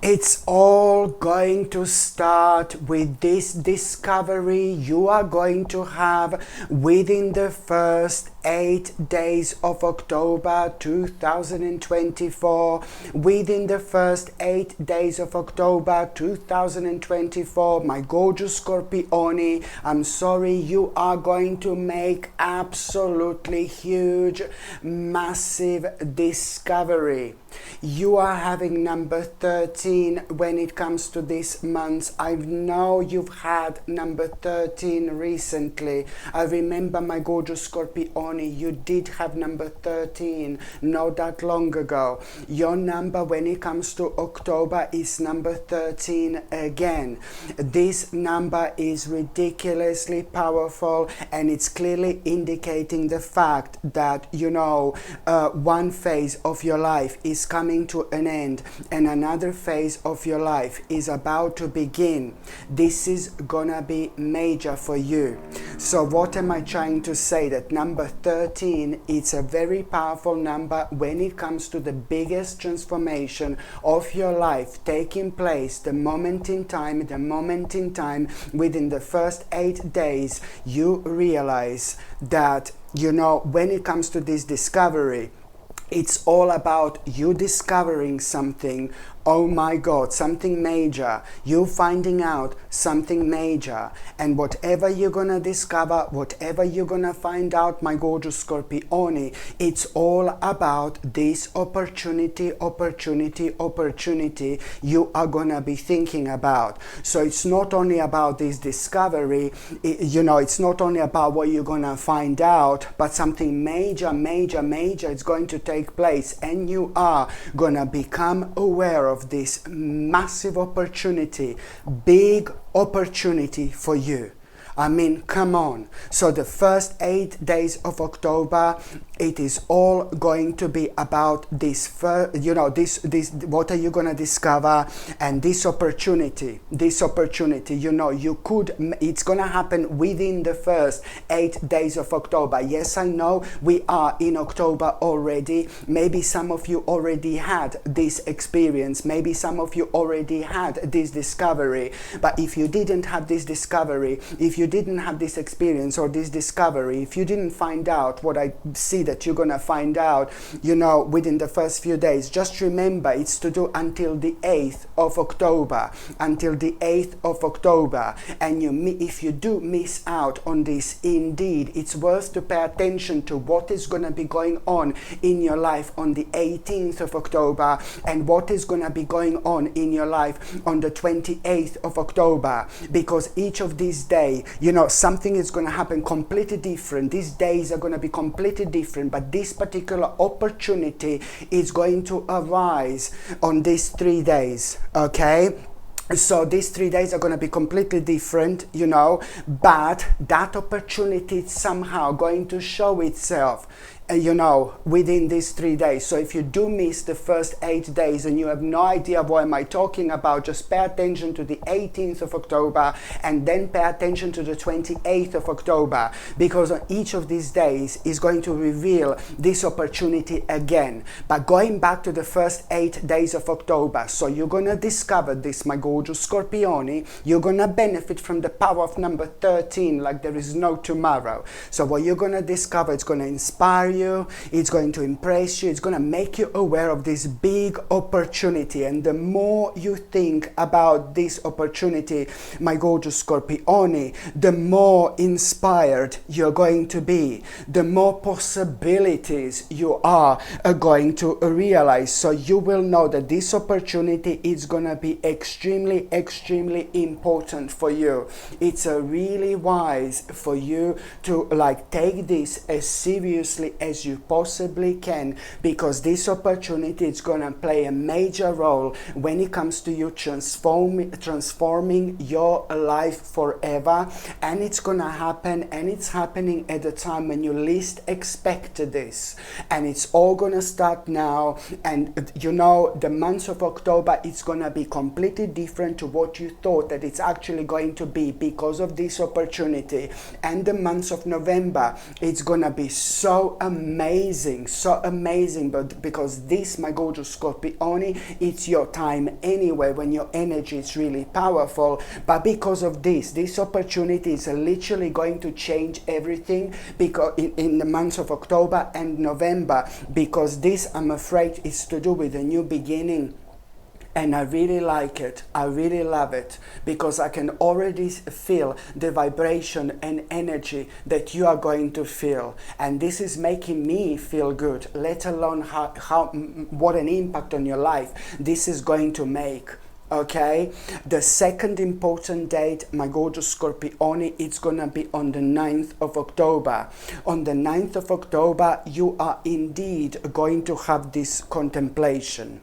It's all going to start with this discovery you are going to have within the first 8 days of October 2024. Within the first 8 days of October 2024, my gorgeous Scorpioni, I'm sorry, you are going to make absolutely huge, massive discovery. You are having number 13 when it comes to this month. I know you've had number 13 recently. I remember, my gorgeous Scorpioni, you did have number 13 not that long ago. Your number when it comes to October is number 13 again. This number is ridiculously powerful, and it's clearly indicating the fact that, one phase of your life is coming to an end and another phase of your life is about to begin. This is gonna be major for you. So what am I trying to say? That number 13, it's a very powerful number when it comes to the biggest transformation of your life taking place, the moment in time within the first 8 days. You realize that, when it comes to this discovery, it's all about you discovering something. Oh my God, something major. You finding out something major. And whatever you're gonna discover, whatever you're gonna find out, my gorgeous Scorpioni, it's all about this opportunity you are gonna be thinking about. So it's not only about this discovery, it's not only about what you're gonna find out, but something major is going to take place, and you are gonna become aware of this massive opportunity, big opportunity for you. I mean, come on. So the first 8 days of October, it is all going to be about this, what are you going to discover, and this opportunity, it's going to happen within the first 8 days of October. Yes, I know we are in October already. Maybe some of you already had this experience. Maybe some of you already had this discovery. But if you didn't have this discovery, if you didn't have this experience or this discovery, if you didn't find out what I see that you're gonna find out, within the first few days, just remember it's to do until the 8th of October, And if you do miss out on this, indeed, it's worth to pay attention to what is gonna be going on in your life on the 18th of October and what is gonna be going on in your life on the 28th of October, because each of these days, something is going to happen completely different. These days are going to be completely different, but this particular opportunity is going to arise on these 3 days, okay? So these 3 days are going to be completely different, but that opportunity is somehow going to show itself, within these 3 days. So if you do miss the first 8 days and you have no idea what am I talking about, just pay attention to the 18th of October and then pay attention to the 28th of October, because on each of these days is going to reveal this opportunity again. But going back to the first 8 days of October, so you're going to discover this, my gorgeous Scorpioni. You're going to benefit from the power of number 13 like there is no tomorrow. So what you're going to discover, it's going to inspire you, it's going to impress you, it's going to make you aware of this big opportunity. And the more you think about this opportunity, my gorgeous Scorpioni, the more inspired you're going to be, the more possibilities you are going to realize. So you will know that this opportunity is going to be extremely important for you. It's really wise for you to take this as seriously as you possibly can, because this opportunity is going to play a major role when it comes to you transforming your life forever. And it's going to happen, and it's happening at the time when you least expected this, and it's all going to start now. And the month of October, it's going to be completely different to what you thought that it's actually going to be because of this opportunity. And the month of November, it's going to be so amazing amazing, but because this, my gorgeous Scorpione, it's your time anyway when your energy is really powerful. But because of this opportunity is literally going to change everything, because in the months of October and November, because this, I'm afraid, is to do with a new beginning. And I really like it. I really love it, because I can already feel the vibration and energy that you are going to feel. And this is making me feel good, let alone what an impact on your life this is going to make. Okay, the second important date, my gorgeous Scorpione, it's gonna be on the 9th of October. On the 9th of October, you are indeed going to have this contemplation.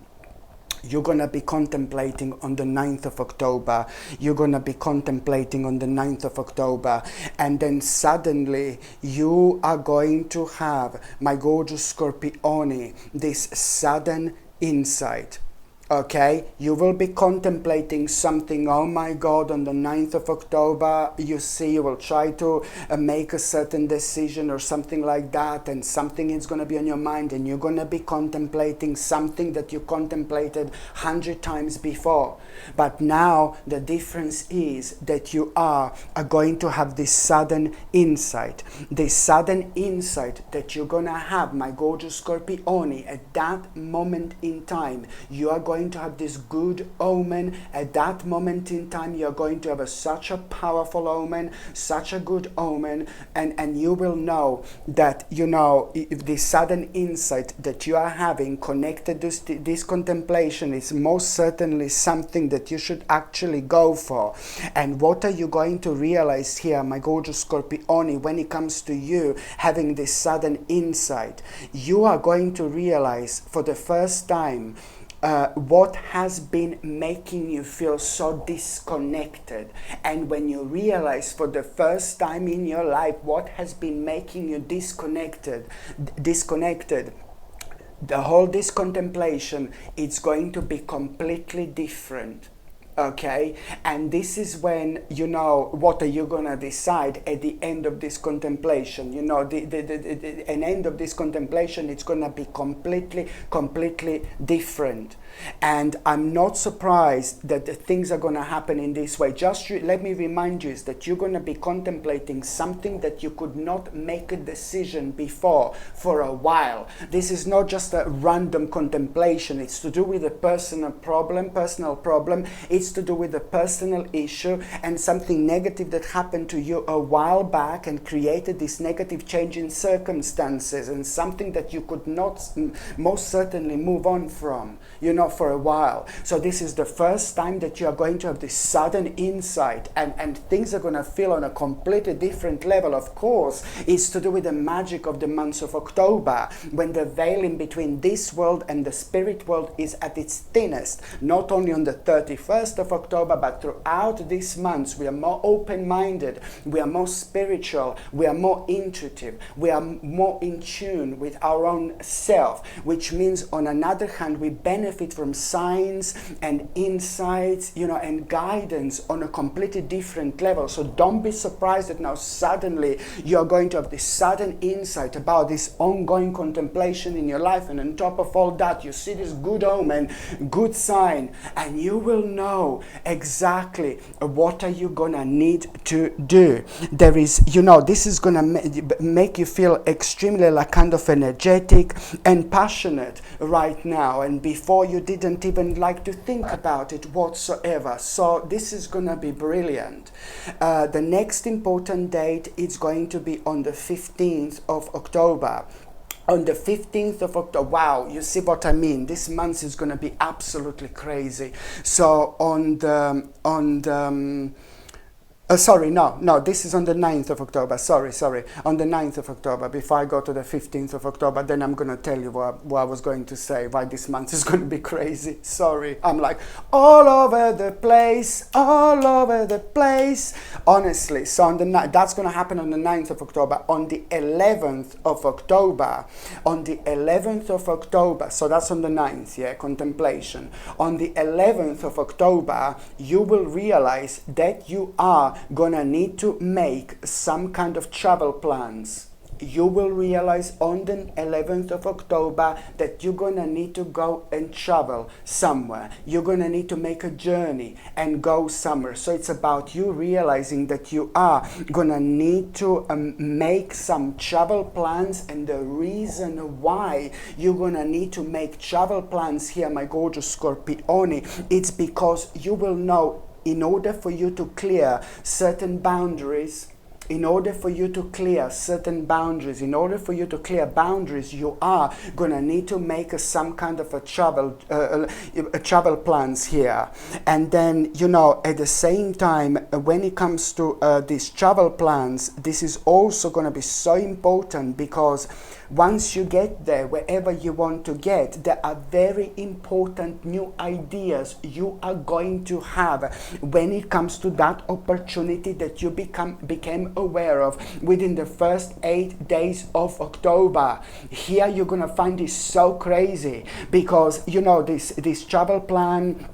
You're going to be contemplating on the 9th of October. You're going to be contemplating on the 9th of October. And then suddenly you are going to have, my gorgeous Scorpione, this sudden insight. Okay, you will be contemplating something, oh my God, on the 9th of October, you see, you will try to make a certain decision or something like that, and something is going to be on your mind, and you're going to be contemplating something that you contemplated 100 times before. But now the difference is that you are going to have this sudden insight that you're going to have, my gorgeous Scorpione, at that moment in time. You are going to have this good omen at that moment in time. You're going to have such a powerful omen, such a good omen, and you will know that, you know, if the sudden insight that you are having connected to this contemplation is most certainly something that you should actually go for. And what are you going to realize here, my gorgeous Scorpione, when it comes to you having this sudden insight? You are going to realize for the first time what has been making you feel so disconnected. And when you realize for the first time in your life what has been making you disconnected, the whole this contemplation, it's going to be completely different. Okay, and this is when, you know, what are you gonna decide at the end of this contemplation? You know, an end of this contemplation, it's gonna be completely different. And I'm not surprised that the things are gonna happen in this way. Just let me remind you is that you're gonna be contemplating something that you could not make a decision before for a while. This is not just a random contemplation. It's to do with a personal problem. It's to do with a personal issue and something negative that happened to you a while back and created this negative change in circumstances, and something that you could not most certainly move on from, you know, for a while. So this is the first time that you are going to have this sudden insight, and things are going to feel on a completely different level. Of course, it's to do with the magic of the months of October, when the veil in between this world and the spirit world is at its thinnest. Not only on the 31st of October, but throughout these months we are more open-minded, we are more spiritual, we are more intuitive, we are more in tune with our own self, which means on another hand we benefit from signs and insights, you know, and guidance on a completely different level. So don't be surprised that now suddenly you're going to have this sudden insight about this ongoing contemplation in your life, and on top of all that you see this good omen, good sign, and you will know exactly what are you gonna need to do. There is, you know, this is gonna make you feel extremely like kind of energetic and passionate right now, and before you didn't even like to think about it whatsoever. So this is gonna be brilliant. The next important date is going to be on the 15th of October. On the 15th of October, wow, you see what I mean? This month is going to be absolutely crazy. So on the this is on the 9th of October. Sorry. On the 9th of October, before I go to the 15th of October, then I'm going to tell you what I was going to say, why this month is going to be crazy. Sorry. I'm like all over the place. Honestly, so on the that's going to happen on the 9th of October. On the 11th of October, so that's on the 9th, yeah, contemplation. On the 11th of October, you will realize that you are gonna need to make some kind of travel plans. you will realize on the 11th of October that you're going to need to go and travel somewhere. You're going to need to make a journey and go somewhere. So it's about you realizing that you are going to need to make some travel plans. And the reason why you're going to need to make travel plans here, my gorgeous Scorpione, it's because you will know, in order for you to clear certain boundaries, in order for you to clear certain boundaries, in order for you to clear boundaries, you are going to need to make some kind of a travel plans here. And then, you know, at the same time, when it comes to these travel plans, this is also going to be so important, because once you get there, wherever you want to get, there are very important new ideas you are going to have when it comes to that opportunity that you became aware of within the first 8 days of October. Here you're going to find this so crazy, because, you know, this travel plan,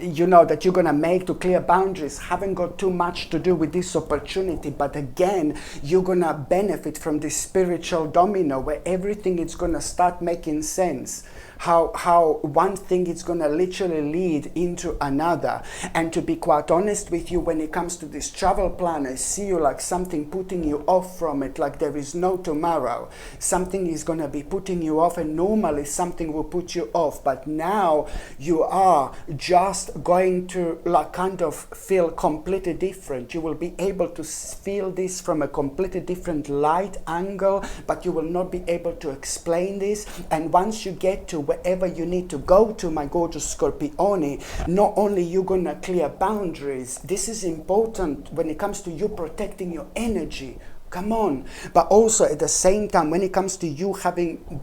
you know, that you're going to make to clear boundaries haven't got too much to do with this opportunity. But again, you're going to benefit from this spiritual domino where everything is going to start making sense. How one thing is going to literally lead into another. And to be quite honest with you, when it comes to this travel plan, I see you like something putting you off from it, like there is no tomorrow. Something is going to be putting you off, and normally something will put you off, but now you are just going to like kind of feel completely different. You will be able to feel this from a completely different light angle, but you will not be able to explain this. And once you get to wherever you need to go to, my gorgeous Scorpione, not only you're going to clear boundaries, this is important when it comes to you protecting your energy. Come on. But also at the same time, when it comes to you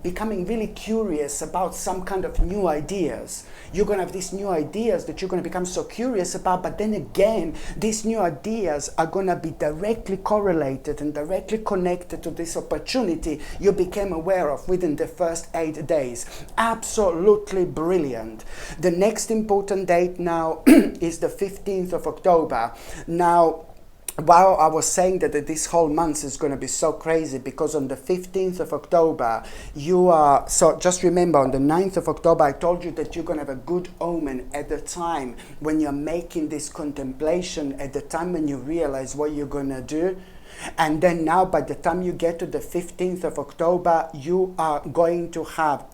becoming really curious about some kind of new ideas, you're going to have these new ideas that you're going to become so curious about. But then again, these new ideas are going to be directly correlated and directly connected to this opportunity you became aware of within the first 8 days. Absolutely brilliant. The next important date now is the 15th of October. Now, while I was saying that this whole month is going to be so crazy, because on the 15th of October, you are, so just remember, on the 9th of October, I told you that you're going to have a good omen at the time when you're making this contemplation, at the time when you realize what you're going to do. And then now, by the time you get to the 15th of October, you are going to have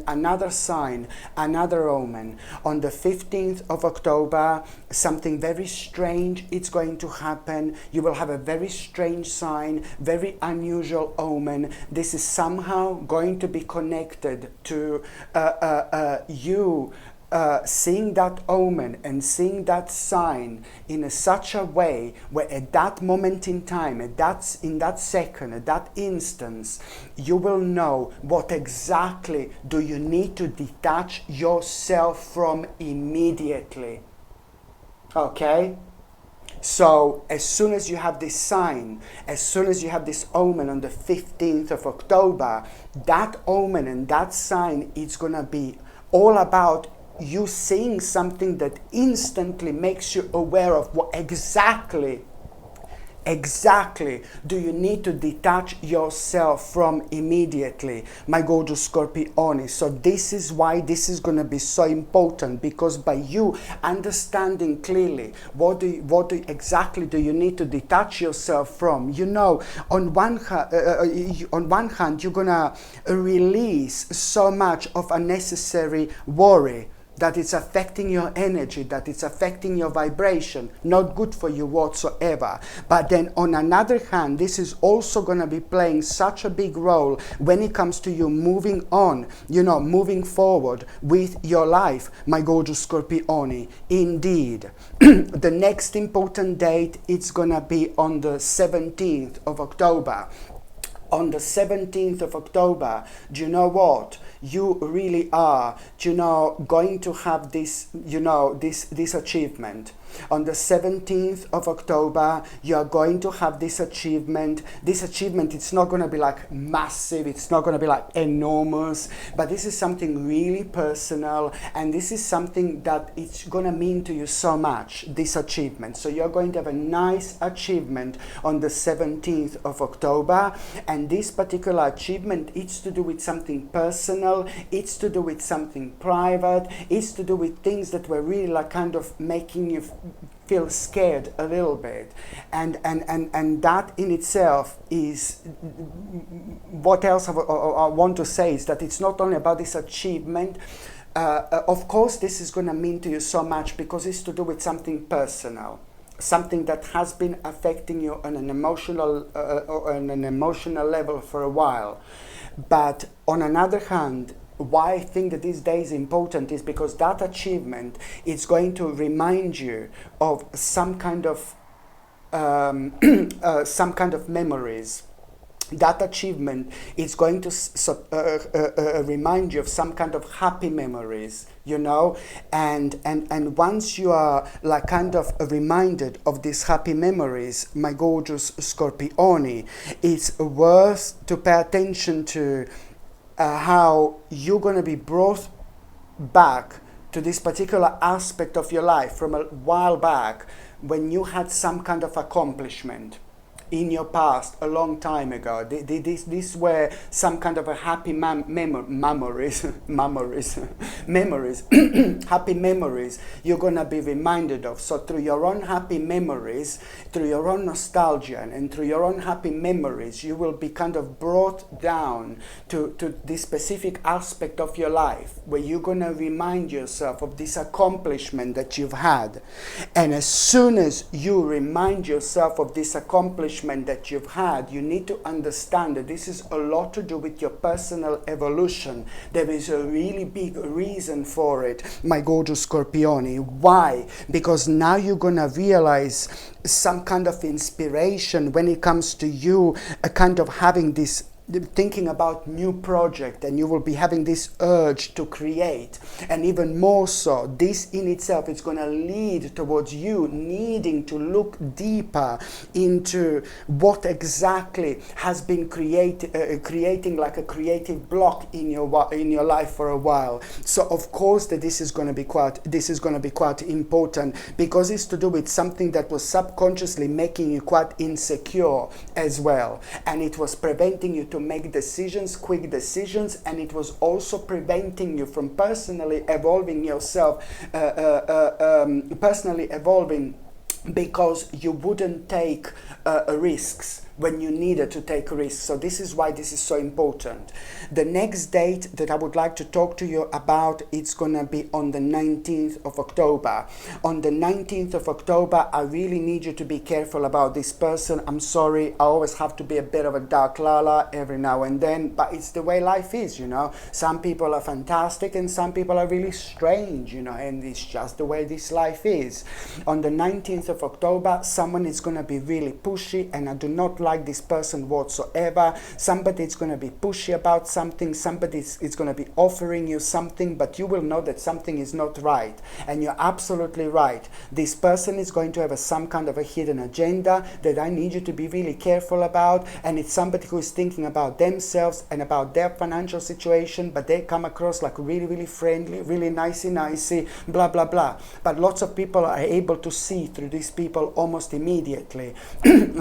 another sign, another omen. On the 15th of October, something very strange is going to happen. You will have a very strange sign, very unusual omen. This is somehow going to be connected to you seeing that omen and seeing that sign in such a way where at that moment in time, in that second, at that instance, you will know what exactly do you need to detach yourself from immediately. Okay? So as soon as you have this sign, as soon as you have this omen on the 15th of October, that omen and that sign is going to be all about you seeing something that instantly makes you aware of what exactly do you need to detach yourself from immediately, my gorgeous Scorpione. So this is why this is going to be so important, because by you understanding clearly what exactly do you need to detach yourself from, you know, on one hand you're going to release so much of unnecessary worry, that it's affecting your energy, that it's affecting your vibration, not good for you whatsoever. But then on another hand, this is also going to be playing such a big role when it comes to you moving on, you know, moving forward with your life, my gorgeous Scorpione. Indeed. The next important date, it's going to be on the 17th of October. on the 17th of October, do you know what? You really are, do you know, going to have this, you know, this achievement. On the 17th of October, you are going to have this achievement. This achievement, it's not going to be like massive, it's not going to be like enormous, but this is something really personal, and this is something that it's going to mean to you so much, this achievement. So you're going to have a nice achievement on the 17th of October, and this particular achievement, it's to do with something personal, it's to do with something private, it's to do with things that were really like kind of making you feel scared a little bit, and that in itself is what else I want to say is that it's not only about this achievement. Of course, this is going to mean to you so much because it's to do with something personal, something that has been affecting you on an emotional level for a while. But on another hand, why I think that this day is important is because that achievement is going to remind you of some kind of memories. That achievement is going to remind you of some kind of happy memories, you know, and once you are like kind of reminded of these happy memories, my gorgeous Scorpioni, it's worth to pay attention to how you're going to be brought back to this particular aspect of your life from a while back when you had some kind of accomplishment in your past a long time ago. These were some kind of a happy memories, happy memories you're going to be reminded of. So through your own happy memories, through your own nostalgia and through your own happy memories, you will be kind of brought down to this specific aspect of your life where you're going to remind yourself of this accomplishment that you've had. And as soon as you remind yourself of this accomplishment that you've had, you need to understand that this is a lot to do with your personal evolution. There is a really big reason for it, my gorgeous Scorpioni. Why? Because now you're gonna realize some kind of inspiration when it comes to you, a kind of having this thinking about new project, and you will be having this urge to create. And even more so, this in itself is going to lead towards you needing to look deeper into what exactly has been creating like a creative block in your life for a while. So of course that this is going to be quite important, because it's to do with something that was subconsciously making you quite insecure as well, and it was preventing you to make decisions, quick decisions, and it was also preventing you from personally evolving yourself, because you wouldn't take risks when you needed to take risks. So this is why this is so important. The next date that I would like to talk to you about, it's gonna be on the 19th of October. On the 19th of October, I really need you to be careful about this person. I'm sorry, I always have to be a bit of a dark lala every now and then, but it's the way life is, you know. Some people are fantastic and some people are really strange, you know, and it's just the way this life is. On the 19th of October, someone is gonna be really pushy, and I do not like this person whatsoever. Somebody is going to be pushy about something, somebody is going to be offering you something, but you will know that something is not right, and you're absolutely right. This person is going to have some kind of a hidden agenda that I need you to be really careful about, and it's somebody who is thinking about themselves and about their financial situation, but they come across like really, really friendly, really nicey, blah, blah, blah. But lots of people are able to see through these people almost immediately.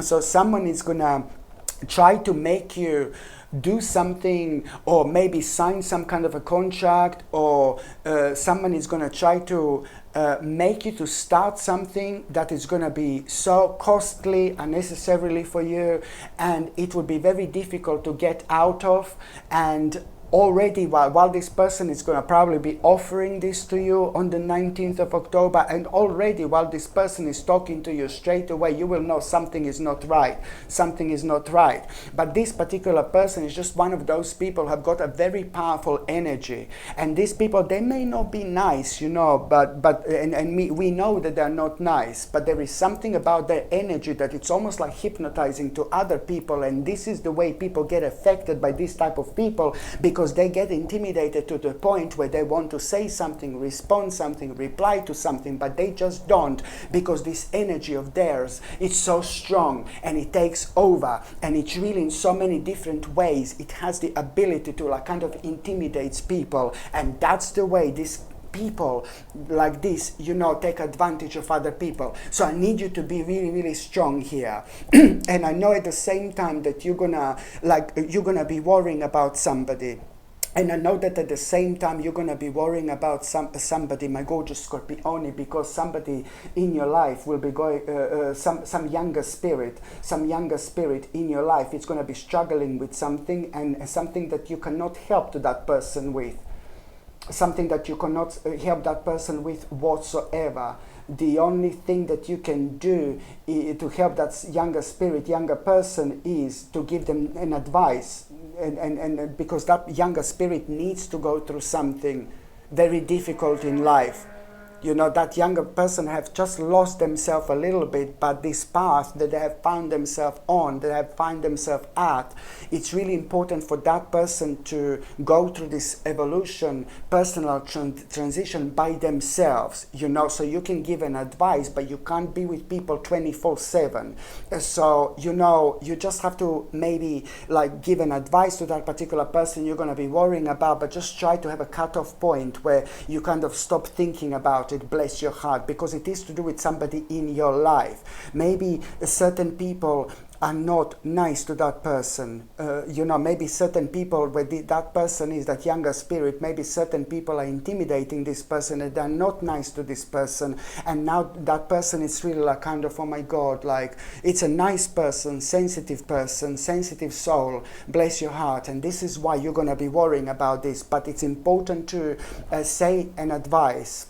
So someone is going to try to make you do something, or maybe sign some kind of a contract, or someone is going to try to make you to start something that is going to be so costly unnecessarily for you, and it will be very difficult to get out of. And already while this person is going to probably be offering this to you on the 19th of October, and already while this person is talking to you, straight away you will know something is not right. Something is not right. But this particular person is just one of those people who have got a very powerful energy. And these people, they may not be nice, you know, we know that they're not nice, but there is something about their energy that it's almost like hypnotizing to other people. And this is the way people get affected by this type of people, because they get intimidated to the point where they want to say something, respond something, reply to something, but they just don't, because this energy of theirs is so strong and it takes over, and it's really in so many different ways. It has the ability to like kind of intimidates people, and that's the way this people like this, you know, take advantage of other people. So I need you to be really, really strong here. And I know at the same time that you're gonna be worrying about somebody. And I know that at the same time you're going to be worrying about somebody, my gorgeous Scorpione, because somebody in your life will be going, some younger spirit in your life. It's going to be struggling with something, and something that you cannot help to that person with. Something that you cannot help that person with whatsoever. The only thing that you can do to help that younger person is to give them an advice. And because that younger spirit needs to go through something very difficult in life. You know, that younger person have just lost themselves a little bit, but this path that they have found themselves on, that they have found themselves at, it's really important for that person to go through this evolution, personal transition by themselves, you know. So you can give an advice, but you can't be with people 24/7. So, you know, you just have to maybe like give an advice to that particular person you're going to be worrying about, but just try to have a cutoff point where you kind of stop thinking about it. Bless your heart, because it is to do with somebody in your life. Maybe certain people are not nice to that person. You know, maybe certain people where that person is, that younger spirit, maybe certain people are intimidating this person and they're not nice to this person. And now that person is really like kind of, oh my God, like it's a nice person, sensitive soul, bless your heart. And this is why you're going to be worrying about this. But it's important to say an advice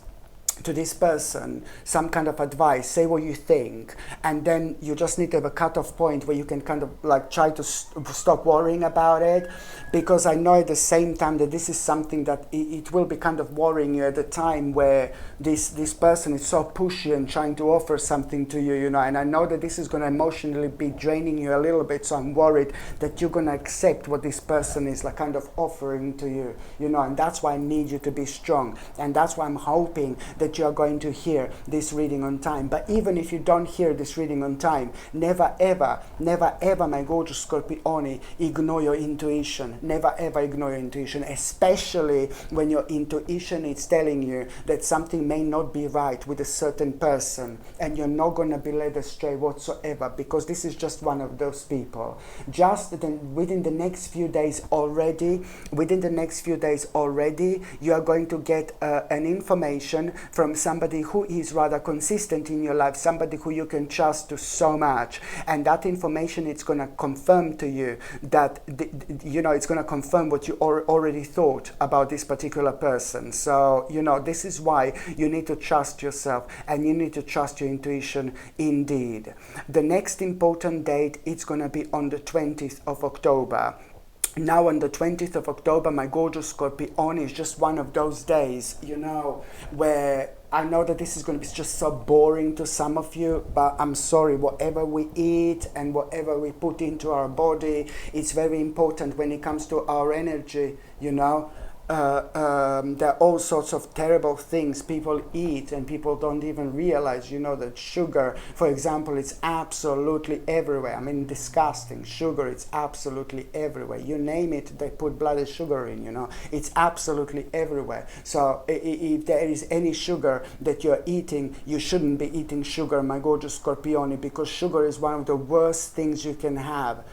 to this person, some kind of advice, say what you think, and then you just need to have a cutoff point where you can kind of like try to stop worrying about it, because I know at the same time that this is something that it will be kind of worrying you at the time where this person is so pushy and trying to offer something to you, you know, and I know that this is going to emotionally be draining you a little bit, so I'm worried that you're going to accept what this person is like kind of offering to you, you know, and that's why I need you to be strong, and that's why I'm hoping that you are going to hear this reading on time. But even if you don't hear this reading on time, never ever, my gorgeous Scorpione, ignore your intuition. Never ever ignore your intuition, especially when your intuition is telling you that something may not be right with a certain person, and you're not going to be led astray whatsoever, because this is just one of those people. Just within the next few days already, you are going to get an information from somebody who is rather consistent in your life, somebody who you can trust to so much, and that information, it's going to confirm to you that you know, it's going to confirm what you already thought about this particular person. So, you know, this is why you need to trust yourself and you need to trust your intuition indeed. The next important date, it's going to be on the 20th of October. Now on the 20th of October, my gorgeous Scorpione, is just one of those days, you know, where I know that this is going to be just so boring to some of you, but I'm sorry, whatever we eat and whatever we put into our body, it's very important when it comes to our energy, you know. There are all sorts of terrible things people eat and people don't even realize, you know, that sugar, for example, it's absolutely everywhere. I mean, disgusting. Sugar, it's absolutely everywhere. You name it, they put bloody sugar in, you know. It's absolutely everywhere. So if there is any sugar that you're eating, you shouldn't be eating sugar, my gorgeous Scorpione, because sugar is one of the worst things you can have.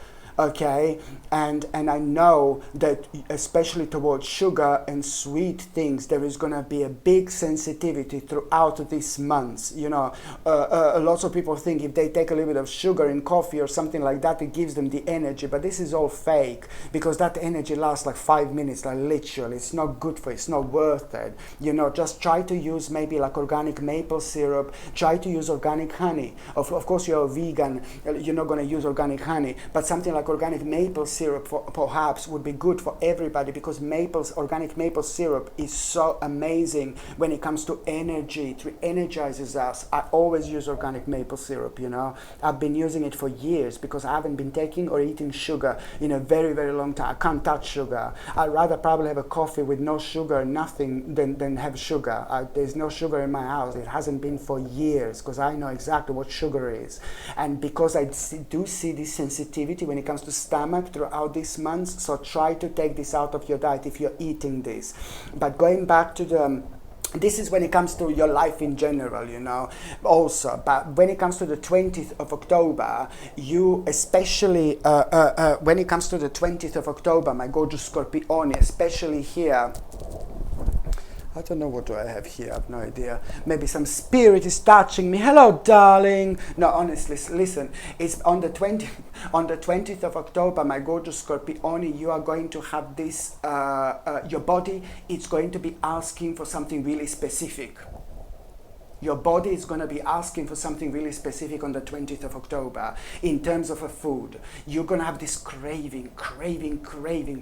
okay? And I know that especially towards sugar and sweet things, there is going to be a big sensitivity throughout this month. You know, lots of people think if they take a little bit of sugar in coffee or something like that, it gives them the energy, but this is all fake, because that energy lasts like 5 minutes, like literally. It's not good for you, it's not worth it. You know, just try to use maybe like organic maple syrup, try to use organic honey. Of course, you're a vegan, you're not going to use organic honey, but something like organic maple syrup perhaps would be good for everybody, because organic maple syrup is so amazing when it comes to energy. It re-energizes us. I always use organic maple syrup, you know. I've been using it for years because I haven't been taking or eating sugar in a very, very long time. I can't touch sugar. I'd rather probably have a coffee with no sugar, nothing, than have sugar. There's no sugar in my house. It hasn't been for years, because I know exactly what sugar is. And because I do see this sensitivity when it comes to stomach throughout this month, so try to take this out of your diet if you're eating this. But going back to this is when it comes to your life in general, you know, also. But when it comes to the 20th of October, you especially, when it comes to the 20th of October, my gorgeous Scorpione, especially here, I don't know what do I have here, I have no idea. Maybe some spirit is touching me. Hello, darling. No, honestly, listen, it's on the 20th of October, my gorgeous Scorpione, you are going to have this, your body, it's going to be asking for something really specific. Your body is going to be asking for something really specific on the 20th of October in terms of a food. You're going to have this craving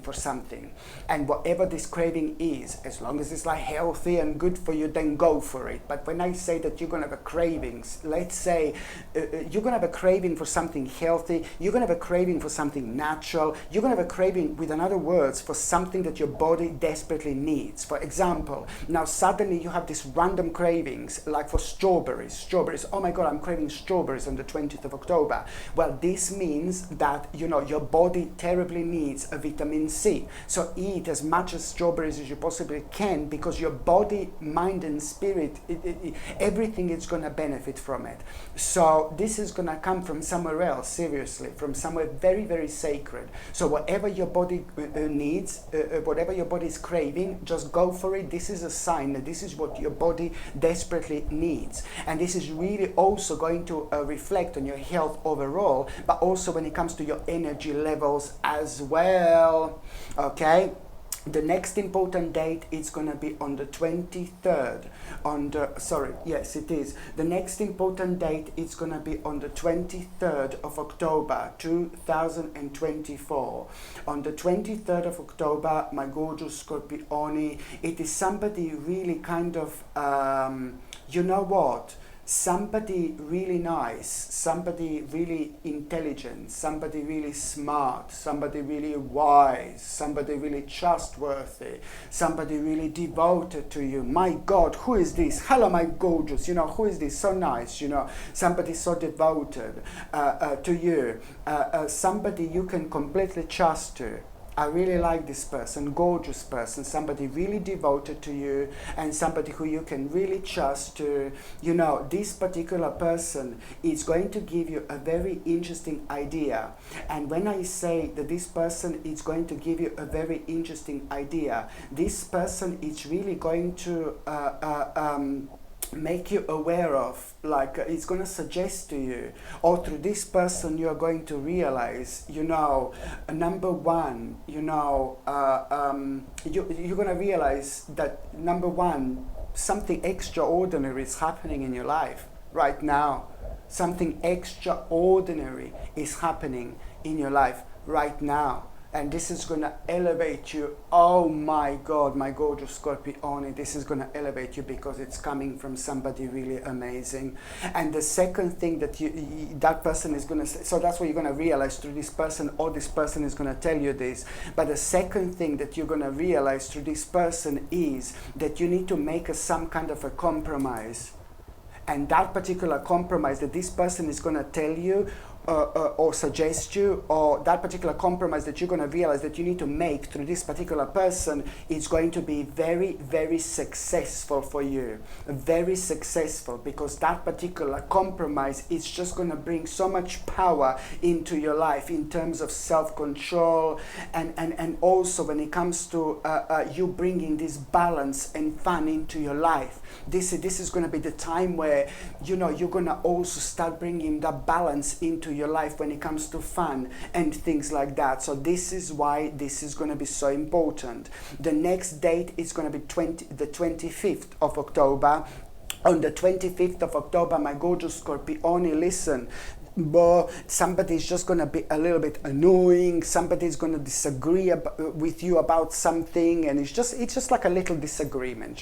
for something. And whatever this craving is, as long as it's like healthy and good for you, then go for it. But when I say that you're going to have a cravings, let's say you're going to have a craving for something healthy, you're going to have a craving for something natural, you're going to have a craving, with another words, for something that your body desperately needs. For example, now suddenly you have these random cravings, like for strawberries. Oh my God, I'm craving strawberries on the 20th of October. Well, this means that, you know, your body terribly needs a vitamin C. So eat as much as strawberries as you possibly can, because your body, mind and spirit, everything is going to benefit from it. So this is going to come from somewhere else, seriously, from somewhere very, very sacred. So whatever your body needs, whatever your body is craving, just go for it. This is a sign that this is what your body desperately needs, and this is really also going to reflect on your health overall, but also when it comes to your energy levels as well. Okay, the next important date is going to be on the 23rd. The next important date is going to be on the 23rd of October 2024. On the 23rd of October, my gorgeous Scorpione, it is somebody really kind of you know what? Somebody really nice, somebody really intelligent, somebody really smart, somebody really wise, somebody really trustworthy, somebody really devoted to you. My God, who is this? Hello, my gorgeous. You know, who is this? So nice, you know, somebody so devoted to you, somebody you can completely trust to. I really like this person, gorgeous person, somebody really devoted to you, and somebody who you can really trust to. You know, this particular person is going to give you a very interesting idea. And when I say that this person is going to give you a very interesting idea, this person is really going to make you aware of, like it's going to suggest to you, or through this person you are going to realize, you know, number one, you know, you're going to realize that, number one, something extraordinary is happening in your life right now. Something extraordinary is happening in your life right now. And this is going to elevate you. Oh my God, my gorgeous Scorpione, this is going to elevate you because it's coming from somebody really amazing. And the second thing that that person is going to say, so that's what you're going to realize through this person, or this person is going to tell you this. But the second thing that you're going to realize through this person is that you need to make some kind of a compromise. And that particular compromise that this person is going to tell you or suggest you, or that particular compromise that you're going to realize that you need to make through this particular person is going to be very, very successful for you. Very successful, because that particular compromise is just going to bring so much power into your life in terms of self-control, and also when it comes to you bringing this balance and fun into your life. This is going to be the time where, you know, you're going to also start bringing that balance into your life when it comes to fun and things like that. So this is why this is going to be so important. The next date is going to be the 25th of October. On the 25th of October, my gorgeous Scorpioni, listen, but somebody's just going to be a little bit annoying, somebody's going to disagree with you about something, and it's just like a little disagreement,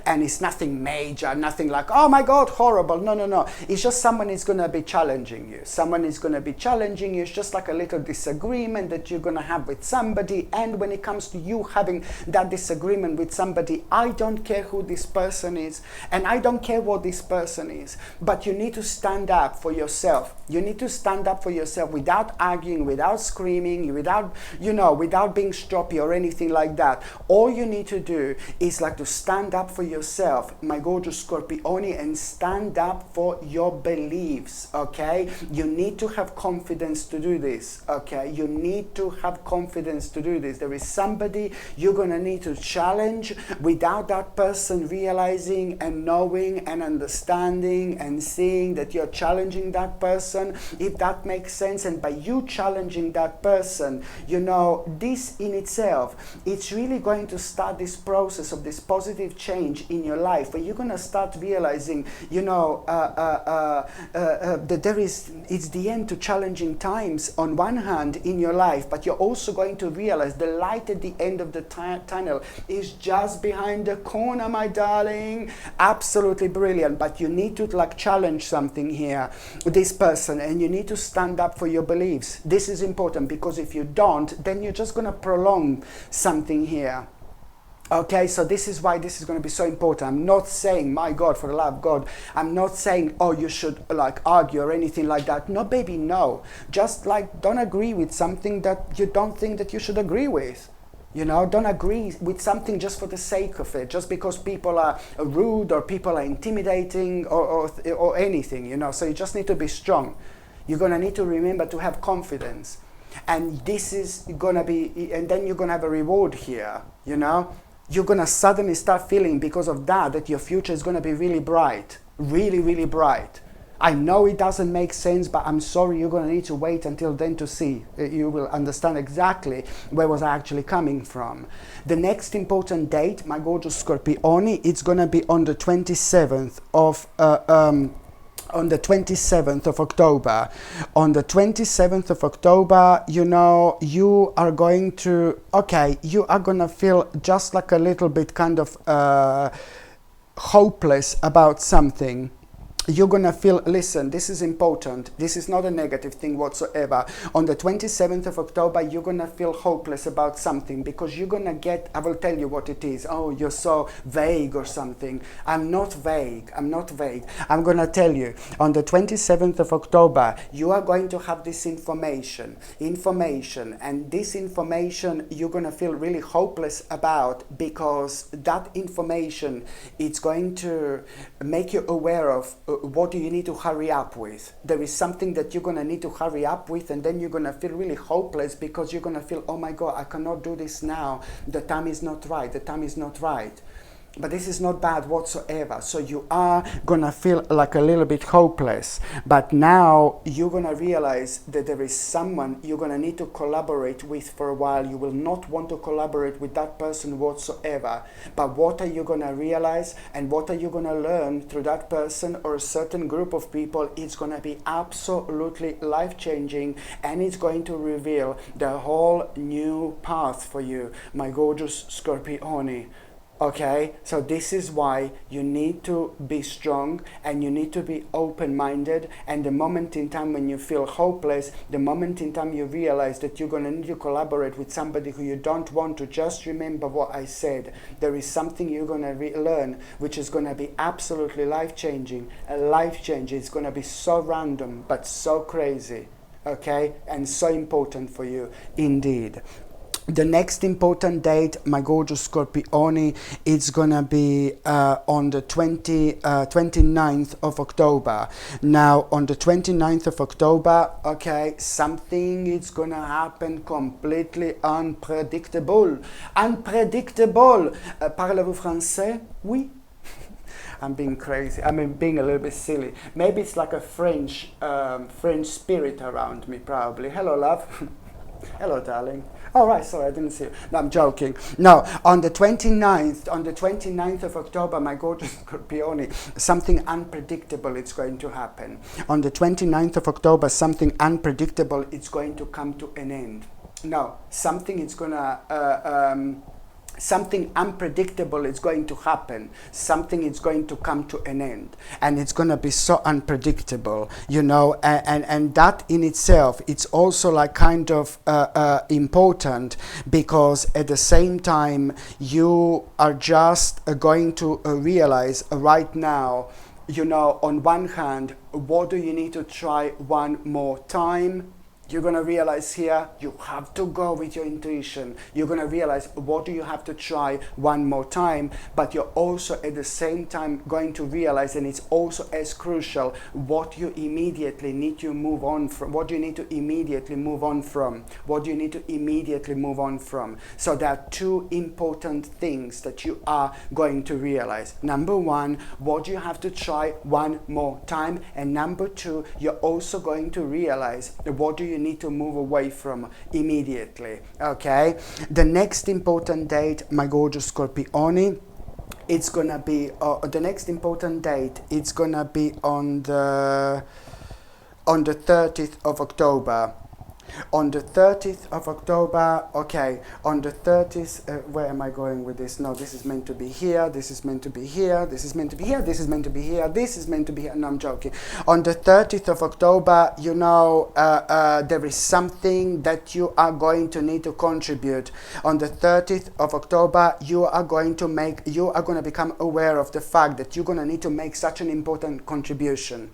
and it's nothing major, nothing like, oh my god, horrible. No, it's just someone is going to be challenging you, it's just like a little disagreement that you're going to have with somebody. And when it comes to you having that disagreement with somebody, I don't care who this person is, and I don't care what this person is, but you need to stand up for yourself. You need to stand up for yourself without arguing, without screaming, without being stroppy or anything like that. All you need to do is like to stand up for yourself, my gorgeous Scorpioni, and stand up for your beliefs, okay? You need to have confidence to do this, okay? You need to have confidence to do this. There is somebody you're going to need to challenge without that person realizing and knowing and understanding and seeing that you're challenging that person, if that makes sense. And by you challenging that person, you know, this in itself, it's really going to start this process of this positive change in your life, where you're going to start realizing, you know, that it's the end to challenging times on one hand in your life, but you're also going to realize the light at the end of the tunnel is just behind the corner, my darling. Absolutely brilliant. But you need to like challenge something here, this person, and you need to stand up for your beliefs. This is important, because if you don't, then you're just going to prolong something here. Okay, so this is why this is going to be so important. I'm not saying, my God, for the love of God, I'm not saying, oh, you should like argue or anything like that. No, baby, no. Just like don't agree with something that you don't think that you should agree with. You know, don't agree with something just for the sake of it, just because people are rude or people are intimidating or anything, you know. So you just need to be strong. You're going to need to remember to have confidence. And this is going to be, and then you're going to have a reward here, you know. You're going to suddenly start feeling, because of that your future is going to be really bright, really, really bright. I know it doesn't make sense, but I'm sorry, you're going to need to wait until then to see. You will understand exactly where was I actually coming from. The next important date, my gorgeous Scorpioni, it's going to be on the 27th of on the 27th of October. On the 27th of October, you know, you are going to, okay, you are going to feel just like a little bit kind of hopeless about something. You're going to feel, listen, this is important. This is not a negative thing whatsoever. On the 27th of October, you're going to feel hopeless about something, because you're going to get, I will tell you what it is. Oh, you're so vague or something. I'm not vague. I'm going to tell you. On the 27th of October, you are going to have this information, and this information you're going to feel really hopeless about, because that information, it's going to make you aware of what do you need to hurry up with. There is something that you're going to need to hurry up with, and then you're going to feel really hopeless, because you're going to feel, oh my God, I cannot do this now. The time is not right. But this is not bad whatsoever. So you are going to feel like a little bit hopeless. But now you're going to realize that there is someone you're going to need to collaborate with for a while. You will not want to collaborate with that person whatsoever. But what are you going to realize, and what are you going to learn through that person or a certain group of people? It's going to be absolutely life-changing, and it's going to reveal the whole new path for you, my gorgeous Scorpioni. Okay, so this is why you need to be strong and you need to be open-minded. And the moment in time when you feel hopeless, the moment in time you realize that you're going to need to collaborate with somebody who you don't want to, just remember what I said. There is something you're going to learn which is going to be absolutely life-changing. Life-changing. It's going to be so random but so crazy. Okay, and so important for you indeed. The next important date, my gorgeous Scorpioni, it's gonna be on the 29th of October. Now, on the 29th of October, okay, something is gonna happen completely unpredictable. Unpredictable! Parlez-vous français? Oui. I'm being crazy. I mean, being a little bit silly. Maybe it's like a French spirit around me, probably. Hello, love. Hello, darling. Oh, right, sorry, I didn't see you. No, I'm joking. No, on the 29th of October, my gorgeous Scorpioni, something unpredictable is going to happen. On the 29th of October, something unpredictable is going to come to an end. No, something is going to... something unpredictable is going to happen. Something is going to come to an end. And it's going to be so unpredictable, you know, and that in itself, it's also like kind of important, because at the same time, you are just going to realize right now, you know, on one hand, what do you need to try one more time? You're going to realize here, you have to go with your intuition. You're going to realize, what do you have to try one more time? But you're also at the same time going to realize, and it's also as crucial, what you immediately need to move on from. What do you need to immediately move on from? What do you need to immediately move on from? So there are two important things that you are going to realize. Number one, what do you have to try one more time? And number two, you're also going to realize, what do you need to move away from immediately. Okay, the next important date, my gorgeous Scorpioni, it's gonna be the next important date, it's gonna be on the 30th of October. On the 30th of October, okay, on the 30th, where am I going with this? No, this is meant to be here, this is meant to be here, this is meant to be here, this is meant to be here, this is meant to be here. No, I'm joking. On the 30th of October, you know, there is something that you are going to need to contribute. On the 30th of October, you are going to become aware of the fact that you're going to need to make such an important contribution.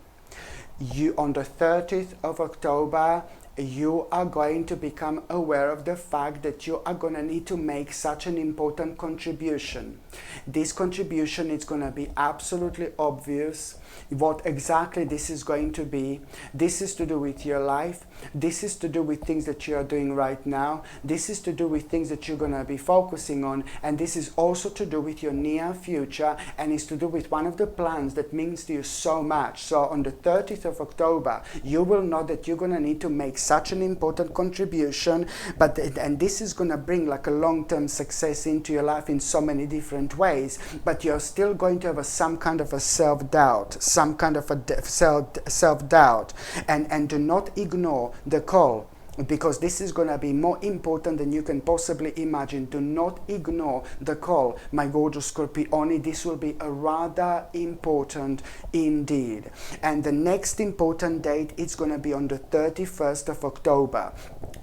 On the 30th of October, you are going to become aware of the fact that you are going to need to make such an important contribution. This contribution is going to be absolutely obvious. What exactly this is going to be. This is to do with your life. This is to do with things that you are doing right now. This is to do with things that you're going to be focusing on. And this is also to do with your near future, and is to do with one of the plans that means to you so much. So on the 30th of October, you will know that you're going to need to make such an important contribution, and this is going to bring like a long-term success into your life in so many different ways, but you're still going to have some kind of a self-doubt, some kind of a self-doubt, and do not ignore the call, because this is going to be more important than you can possibly imagine. Do not ignore the call, my gorgeous Scorpioni. This will be a rather important indeed. And the next important date, it's going to be on the 31st of October.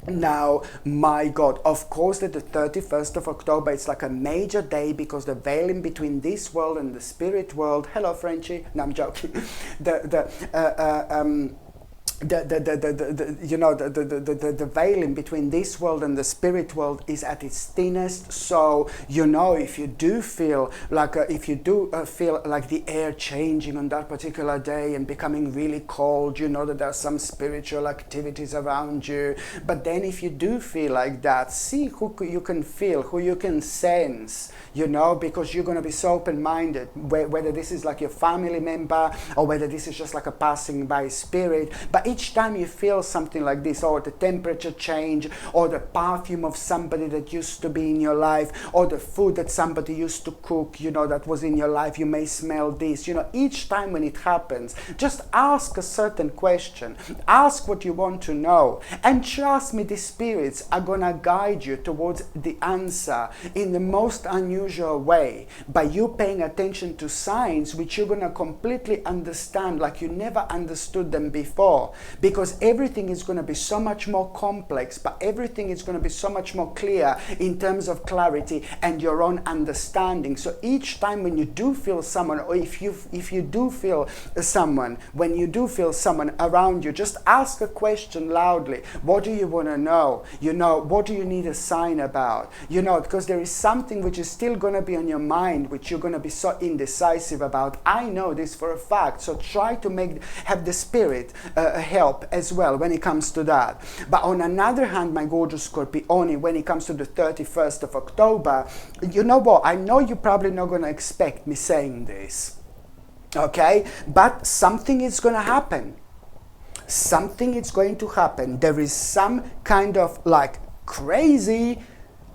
Now, my God, of course that the 31st of October, it's like a major day, because the veil in between this world and the spirit world, hello Frenchie, no, I'm joking, the veil in between this world and the spirit world is at its thinnest. So, you know, if you do feel like the air changing on that particular day and becoming really cold, you know that there are some spiritual activities around you. But then if you do feel like that, see who you can feel, who you can sense, you know, because you're going to be so open-minded, whether this is like your family member or whether this is just like a passing by spirit. But each time you feel something like this, or the temperature change, or the perfume of somebody that used to be in your life, or the food that somebody used to cook, that was in your life, you may smell this. Each time when it happens, just ask a certain question. Ask what you want to know. And trust me, the spirits are gonna guide you towards the answer in the most unusual way, by you paying attention to signs which you're gonna completely understand like you never understood them before, because everything is going to be so much more complex, but everything is going to be so much more clear in terms of clarity and your own understanding. So each time when you do feel someone, or if you do feel someone, when you do feel someone around you, just ask a question loudly. What do you want to know? What do you need a sign about? Because there is something which is still going to be on your mind, which you're going to be so indecisive about. I know this for a fact, so try to have the spirit help as well when it comes to that. But on another hand, my gorgeous Scorpioni, when it comes to the 31st of October, you know what? I know you're probably not going to expect me saying this, okay? But something is going to happen. Something is going to happen. There is some kind of like crazy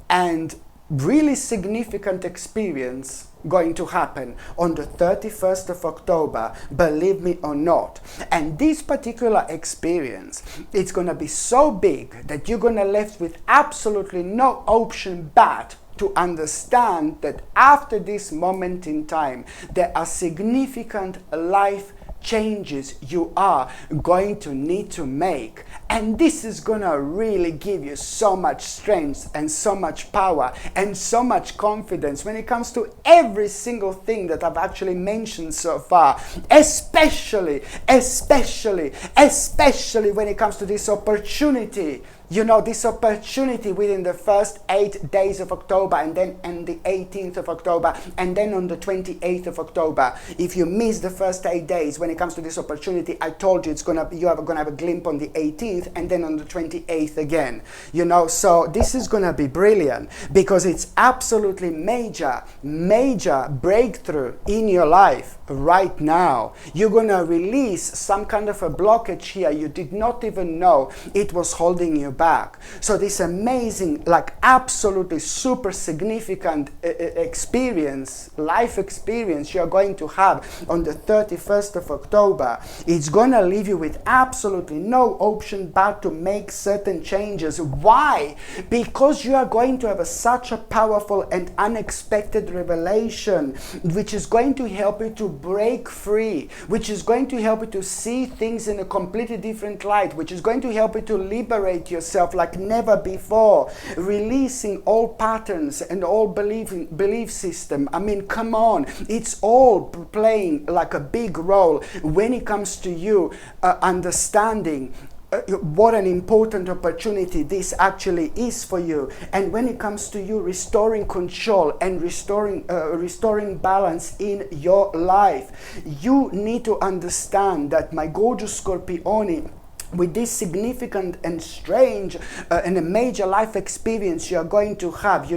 and really significant experience going to happen on the 31st of October, believe me or not. And this particular experience, it's going to be so big that you're going to left with absolutely no option but to understand that after this moment in time, there are significant life changes you are going to need to make. And this is gonna really give you so much strength and so much power and so much confidence when it comes to every single thing that I've actually mentioned so far, especially when it comes to this opportunity. This opportunity within the first 8 days of October, and then on the 18th of October, and then on the 28th of October. If you miss the first 8 days when it comes to this opportunity, I told you you are gonna have a glimpse on the 18th and then on the 28th again. So this is gonna be brilliant, because it's absolutely major breakthrough in your life right now. You're gonna release some kind of a blockage here you did not even know it was holding you back. So this amazing, like absolutely super significant life experience you're going to have on the 31st of October, it's going to leave you with absolutely no option but to make certain changes. Why? Because you are going to have such a powerful and unexpected revelation, which is going to help you to break free, which is going to help you to see things in a completely different light, which is going to help you to liberate yourself like never before, releasing all patterns and all belief system. I mean, come on, it's all playing like a big role when it comes to you understanding what an important opportunity this actually is for you. And when it comes to you restoring control and restoring balance in your life, you need to understand that, my gorgeous Scorpioni, with this significant and strange and a major life experience you're going to have,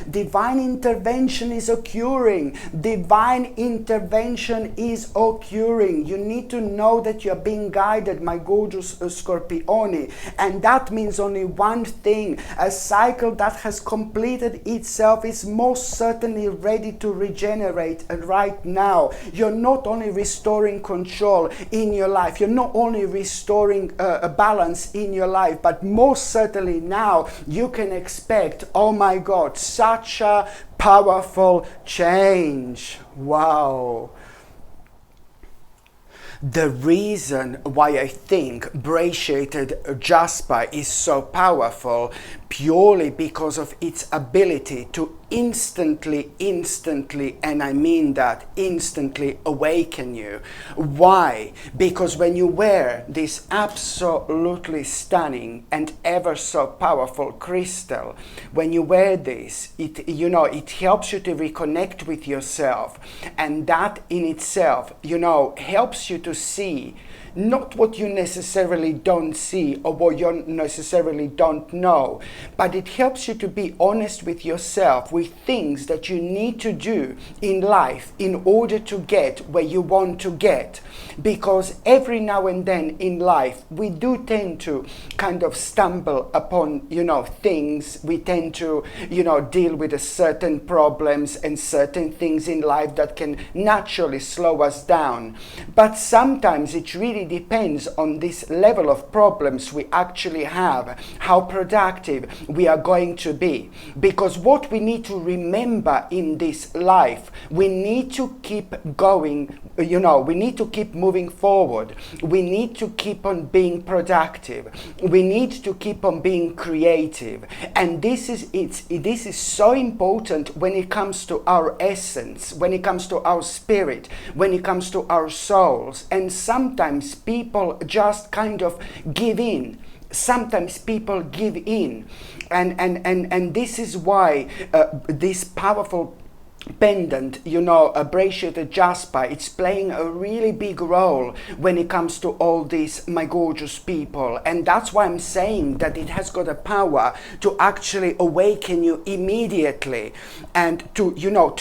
divine intervention is occurring. Divine intervention is occurring. You need to know that you're being guided, my gorgeous Scorpioni. And that means only one thing. A cycle that has completed itself is most certainly ready to regenerate right now. You're not only restoring control in your life, you're not only restoring a balance in your life, but most certainly now you can expect, oh my God, such a powerful change. Wow. The reason why I think bracelet jasper is so powerful, purely because of its ability to instantly, and I mean that, instantly awaken you. Why? Because when you wear this absolutely stunning and ever so powerful crystal, when you wear this, it helps you to reconnect with yourself, and that in itself, helps you to see not what you necessarily don't see or what you necessarily don't know, but it helps you to be honest with yourself with things that you need to do in life in order to get where you want to get. Because every now and then in life we do tend to kind of stumble upon, things. We tend to, deal with certain problems and certain things in life that can naturally slow us down. But sometimes it really depends on this level of problems we actually have, how productive we are going to be. Because what we need to remember in this life, we need to keep going, we need to keep moving forward. We need to keep on being productive. We need to keep on being creative. And this is so important when it comes to our essence, when it comes to our spirit, when it comes to our souls. And sometimes people just kind of give in. Sometimes people give in. And this is why this powerful pendant, a bracelet jasper, it's playing a really big role when it comes to all these, my gorgeous people. And that's why I'm saying that it has got a power to actually awaken you immediately, and to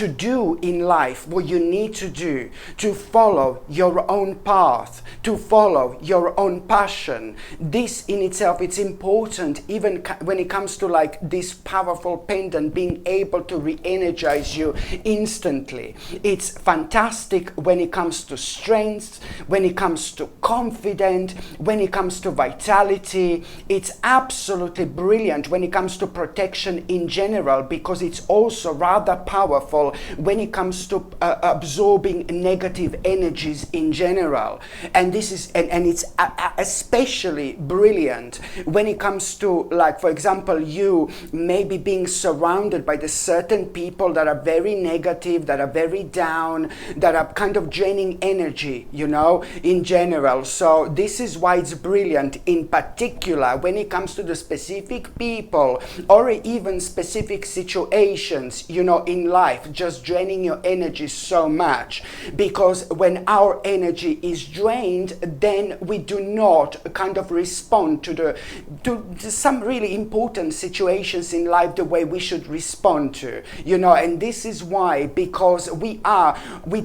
do in life what you need to do, to follow your own path, to follow your own passion. This in itself, it's important even when it comes to like this powerful pendant being able to re-energize you instantly. It's fantastic when it comes to strength, when it comes to confidence, when it comes to vitality. It's absolutely brilliant when it comes to protection in general, because it's also rather powerful when it comes to absorbing negative energies in general. And this is and it's especially brilliant when it comes to, like, for example, you maybe being surrounded by the certain people that are very negative, that are very down, that are kind of draining energy, in general. So this is why it's brilliant, in particular when it comes to the specific people or even specific situations, in life, just draining your energy so much. Because when our energy is drained, then we do not kind of respond to some really important situations in life the way we should respond to, and this is why, because we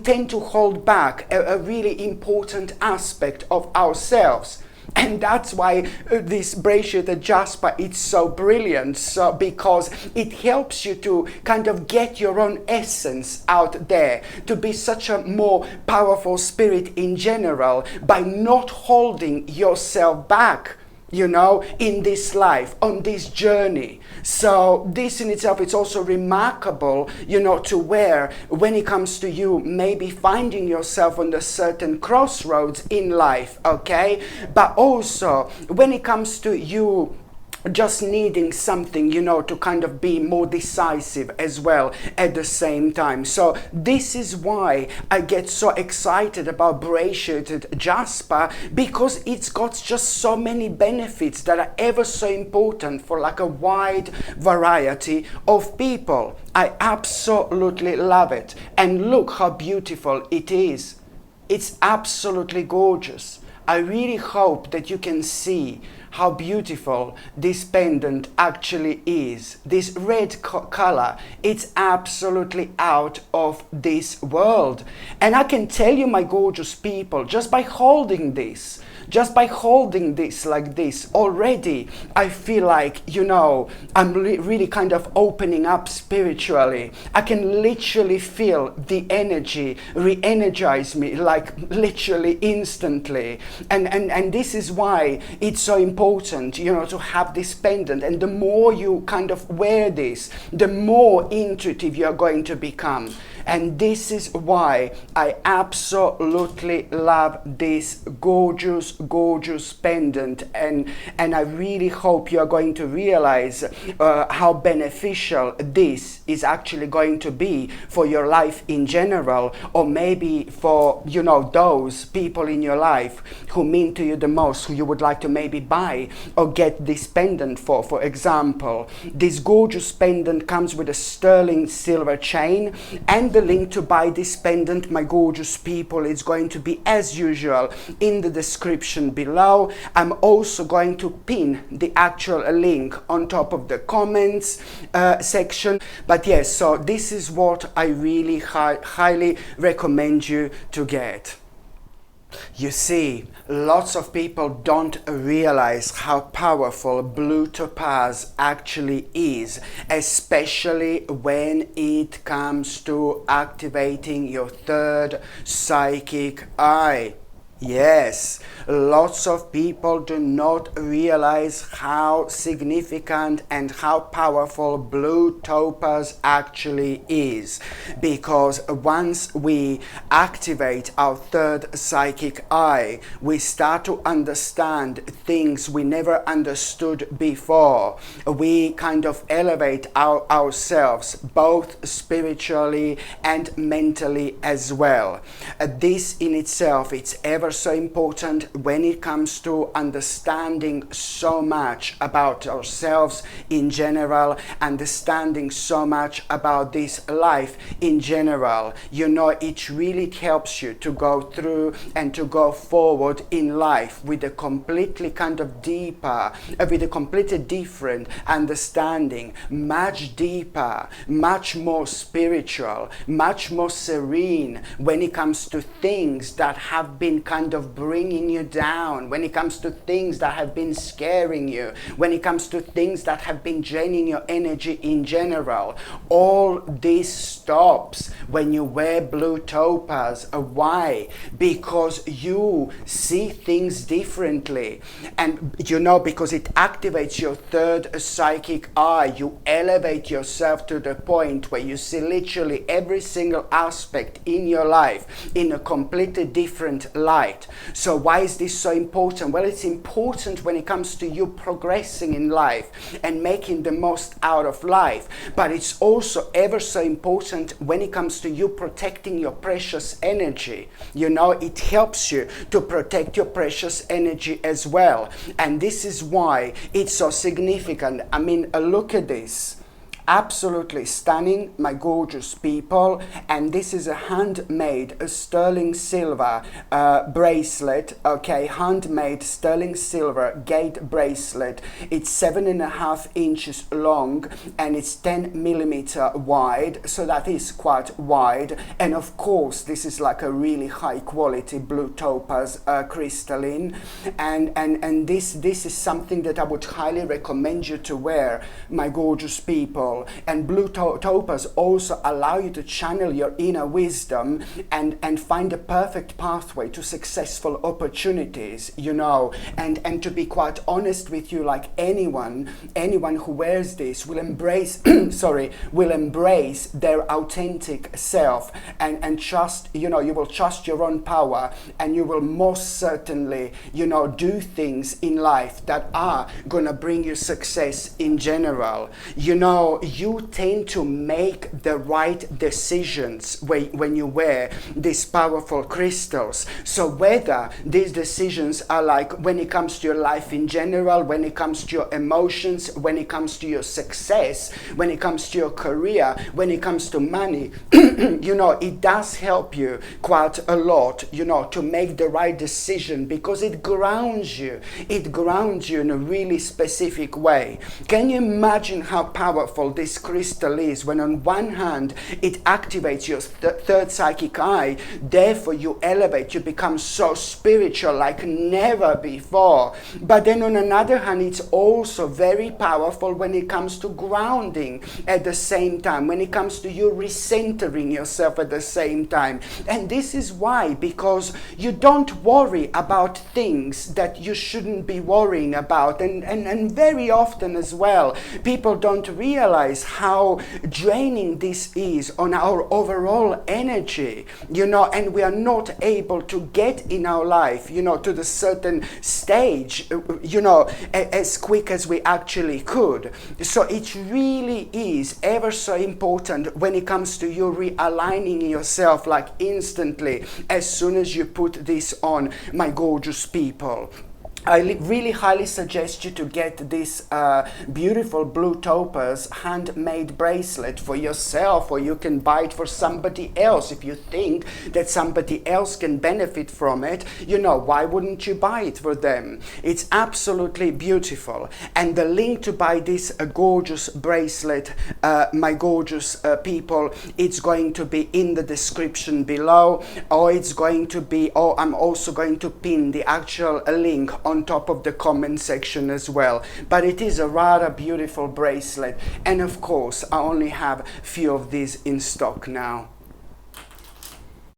tend to hold back a really important aspect of ourselves. And that's why this bracelet jasper, it's so brilliant, because it helps you to kind of get your own essence out there, to be such a more powerful spirit in general, by not holding yourself back, in this life, on this journey. So this in itself, it's also remarkable, to where, when it comes to you maybe finding yourself on a certain crossroads in life, okay? But also, when it comes to you just needing something, to kind of be more decisive as well at the same time. So this is why I get so excited about bracelet jasper, because it's got just so many benefits that are ever so important for like a wide variety of people. I absolutely love it. And look how beautiful it is. It's absolutely gorgeous. I really hope that you can see how beautiful this pendant actually is. This red color, it's absolutely out of this world. And I can tell you, my gorgeous people, just by holding this like this already, I feel like, I'm really kind of opening up spiritually. I can literally feel the energy re-energize me, like literally instantly. And this is why it's so important, to have this pendant. And the more you kind of wear this, the more intuitive you're going to become. And this is why I absolutely love this gorgeous pendant, and I really hope you are going to realize how beneficial this is actually going to be for your life in general, or maybe for those people in your life who mean to you the most, who you would like to maybe buy or get this pendant for. For example, this gorgeous pendant comes with a sterling silver chain, and the link to buy this pendant, my gorgeous people. It's going to be, as usual, in the description below. I'm also going to pin the actual link on top of the comments section. But yes, so this is what I really highly recommend you to get. You see, lots of people don't realize how powerful blue topaz actually is, especially when it comes to activating your third psychic eye. Yes, lots of people do not realize how significant and how powerful blue topaz actually is, because once we activate our third psychic eye, we start to understand things we never understood before. We kind of elevate ourselves both spiritually and mentally as well. This in itself, it's ever so important when it comes to understanding so much about ourselves in general, understanding so much about this life in general. You know, it really helps you to go through and to go forward in life with a completely kind of deeper, with a completely different understanding, much deeper, much more spiritual, much more serene when it comes to things that have been kind of bringing you down, when it comes to things that have been scaring you, when it comes to things that have been draining your energy in general. All this stops when you wear blue topaz. Why? Because you see things differently, and you know, because it activates your third psychic eye. You elevate yourself to the point where you see literally every single aspect in your life in a completely different light. So why is this so important? Well, it's important when it comes to you progressing in life and making the most out of life, but it's also ever so important when it comes to you protecting your precious energy. You know, it helps you to protect your precious energy as well, and this is why it's so significant. I mean, look at this. Absolutely stunning, my gorgeous people. And this is a handmade sterling silver bracelet. Okay, handmade sterling silver gate bracelet. It's 7.5 inches long and it's 10 millimeter wide, so that is quite wide. And of course, this is like a really high quality blue topaz crystalline, and this is something that I would highly recommend you to wear, my gorgeous people. And blue topaz also allow you to channel your inner wisdom and find a perfect pathway to successful opportunities, you know. And to be quite honest with you, like anyone who wears this will embrace will embrace their authentic self and trust, you know, you will trust your own power, and you will most certainly, you know, do things in life that are gonna bring you success in general. You know, you tend to make the right decisions when you wear these powerful crystals. So whether these decisions are like when it comes to your life in general, when it comes to your emotions, when it comes to your success, when it comes to your career, when it comes to money, you know, it does help you quite a lot, you know, to make the right decision, because it grounds you. It grounds you in a really specific way. Can you imagine how powerful this crystal is when on one hand it activates your third psychic eye, therefore you elevate, you become so spiritual like never before, but then on another hand it's also very powerful when it comes to grounding at the same time, when it comes to you recentering yourself at the same time. And this is why, because you don't worry about things that you shouldn't be worrying about, and very often as well people don't realize how draining this is on our overall energy, you know, and we are not able to get in our life, you know, to the certain stage, you know, as quick as we actually could. So it really is ever so important when it comes to you realigning yourself like instantly as soon as you put this on, my gorgeous people. I really highly suggest you to get this beautiful blue topaz handmade bracelet for yourself, or you can buy it for somebody else. If you think that somebody else can benefit from it, you know, why wouldn't you buy it for them? It's absolutely beautiful. And the link to buy this gorgeous bracelet, my gorgeous people, it's going to be in the description below, or it's going to be, or I'm also going to pin the actual link on top of the comment section as well. But it is a rather beautiful bracelet, and of course I only have few of these in stock now.